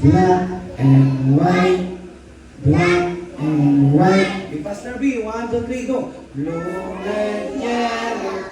black and white, black and white. Be faster, B. 1, 2, 3, go. Blue, red, yellow.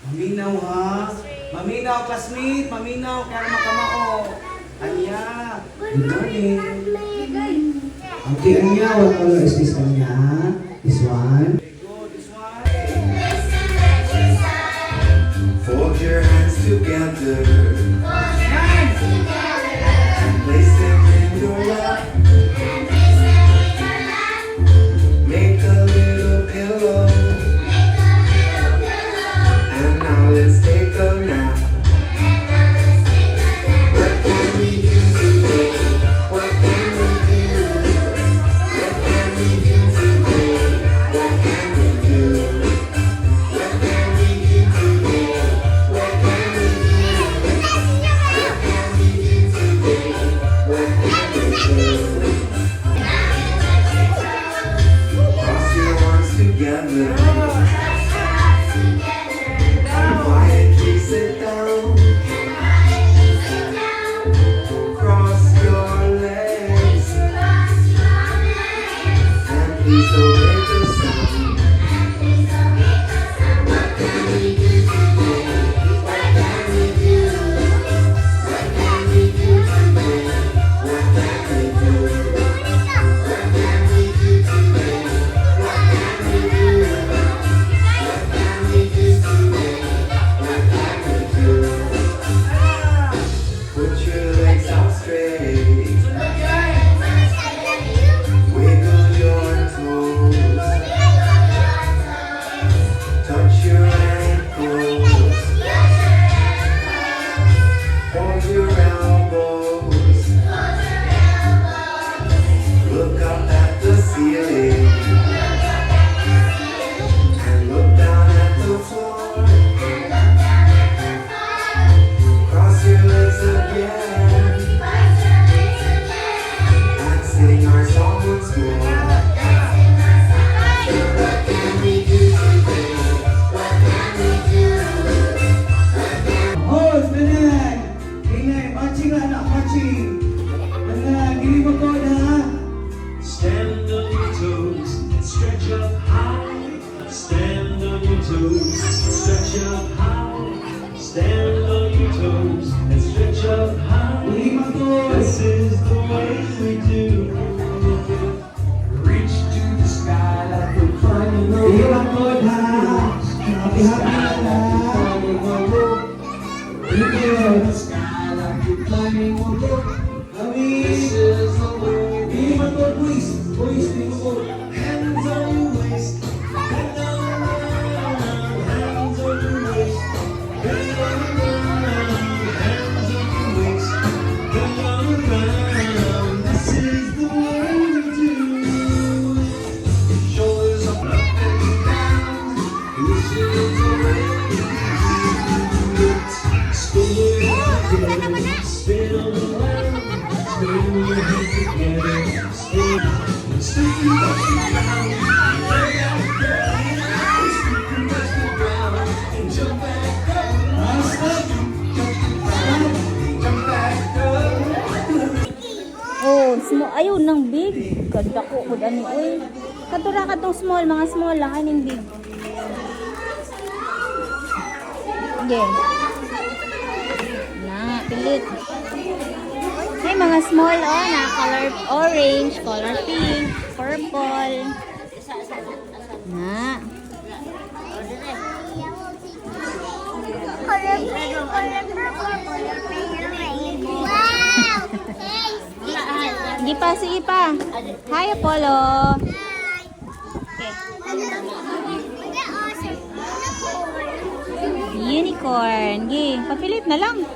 Maminaw ha? Maminaw, classmate. Maminaw, kaya makamao. Anya. Good morning. Okay, Anya. What color is this, Anya? This one? This one. Fold your hands together and place them in your lap. Make a little pillow. And now let's take a nap. What can we do today? What can we do? What can we do today? What can we do? What can we do today? What can we do? What can we do today? What can we do? Cross your arms together. Quietly sit down. Cross your legs. And please don't make a sound. What can we do today? What can we do? What can we do today? What can we do? What can we do today? What can we do? What can we do today? What can we do? Put your legs out straight. Wiggle your toes. Touch your ankles. Hold your elbows. Look up at the ceiling. And look down at the floor. Cross your legs again. And sing our song once more. What can we do today? What can we do? Hold, Manag! Ingay, marching lang na, marching! Manag, hindi mo ko na. Stand on your toes and stretch up high. Stand on your toes, stretch up high. Stand on your toes and stretch up high. Lima to. This is the way we do. Reach to the sky like we're climbing a Lima rope. to, ha? Happy, happy na. Reach to the sky like we're climbing a rope. Kami. This is the way we do. Lima to, boys. Boys, lima to. Hands on your waist, bend on around. Hands on your waist, bend on around. Hands on your waist, bend on around. This is the way we do. Shoulders up and down. This is the way we do it. Spin together, spin around. Spin your head together, spin. Spin up and down, lay out there. Spin past the ground and jump back up. Jump back up. Oh, small. Ayun, nang big. Ganda ko. Ano, uy. Katura ka tong small. Mga small lang. Anong big. Okay. Na, pilit. Ay, mga small, oh, na color orange, color pink, purple. Na. Di pa, sige pa. Hi, Apollo. Okay. Unicorn. Gi, papilit na lang.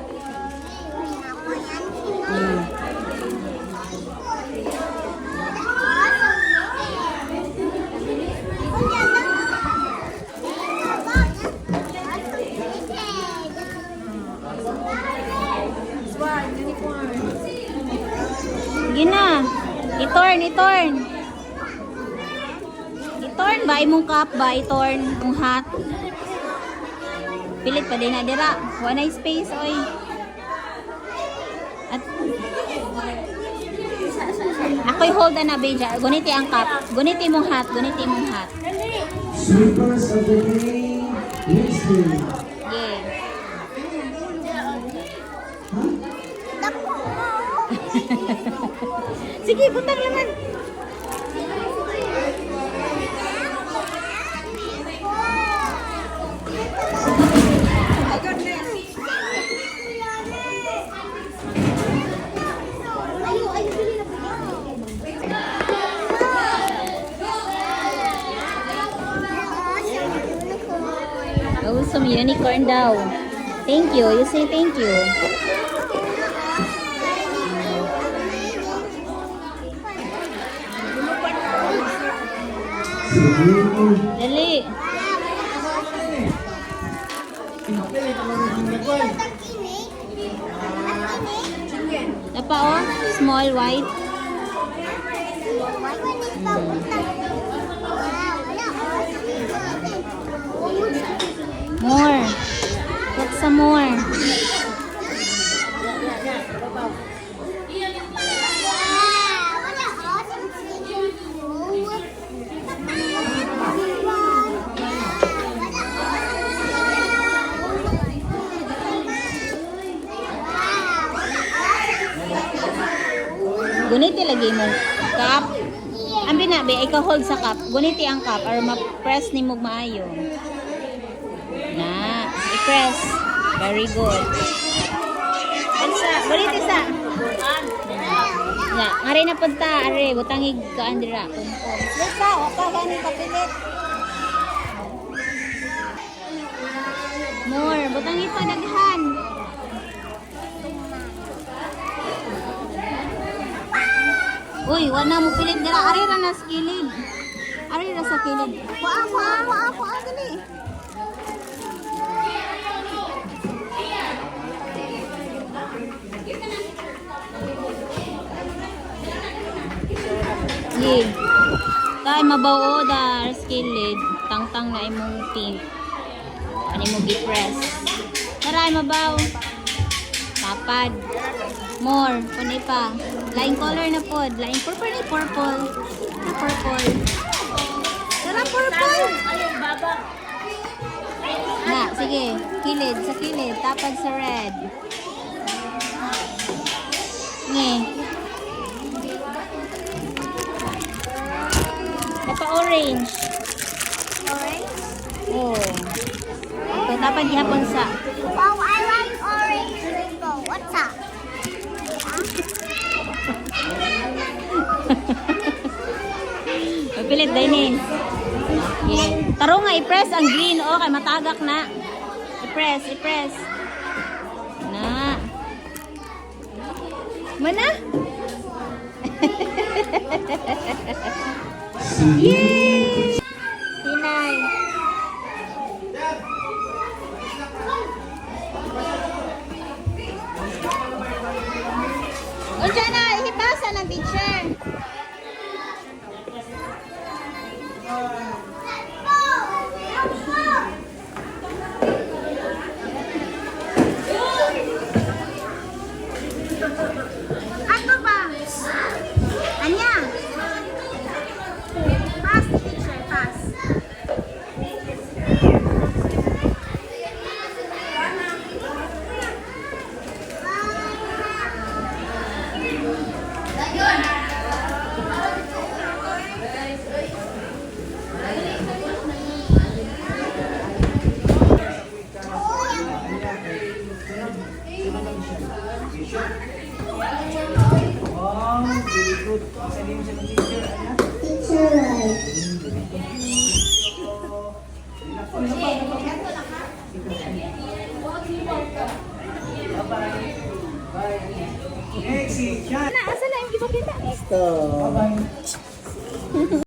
I-turn. I-turn ba? Imong cup ba? I-turn. Imong hat. Pilit pa din na dira. Wala na space, oy. At ako'y hold na beja. Guniti ang cup. Guniti mong hat. Sweepers of the day, Winston. Yeah. Sige, butang naman. Oh, some unicorn daw. Thank you. You say thank you. Dali. Apa oh? Small white. More. Put some more. Guniti lagi mo cup. Ang binabi ay ka-hold sa cup. Guniti ang cup or ma-press ni mo maayo. Na, i-press. Very good. Ansa, guniti sa. Na, ari na punta, ari butangig ka andira. Lisa, o ka gani kapilit. More, butangig pa daghan. Uy, wala mo pilit dira. Ari ra na sa kilid. Ari ra sa kilid. Kuha, dali. Ye. Kay mabaw da sa kilid. Tangtang na imong pink. Ani mo gi-press. Tara, mabaw. Tapad. More. Kunay pa. Laing color na pod. Laing purple ni purple. Na purple. Tara, purple. Na, sige. Kilid. Sa kilid. Tapad sa red. Nge. Papa orange. Orange? Oh. Ito, tapad gihapon sa. Wow, I like orange rainbow. What's up? Pilit din yeah. Taro nga, i-press ang green. O, kay matagak na. I-press. Na. Mana? Yay! Hinay. O, dyan na. Ihibasa ng teacher. Ano ba? Anya? Pass, teacher, pass. Wow, very good. Sa din siya ng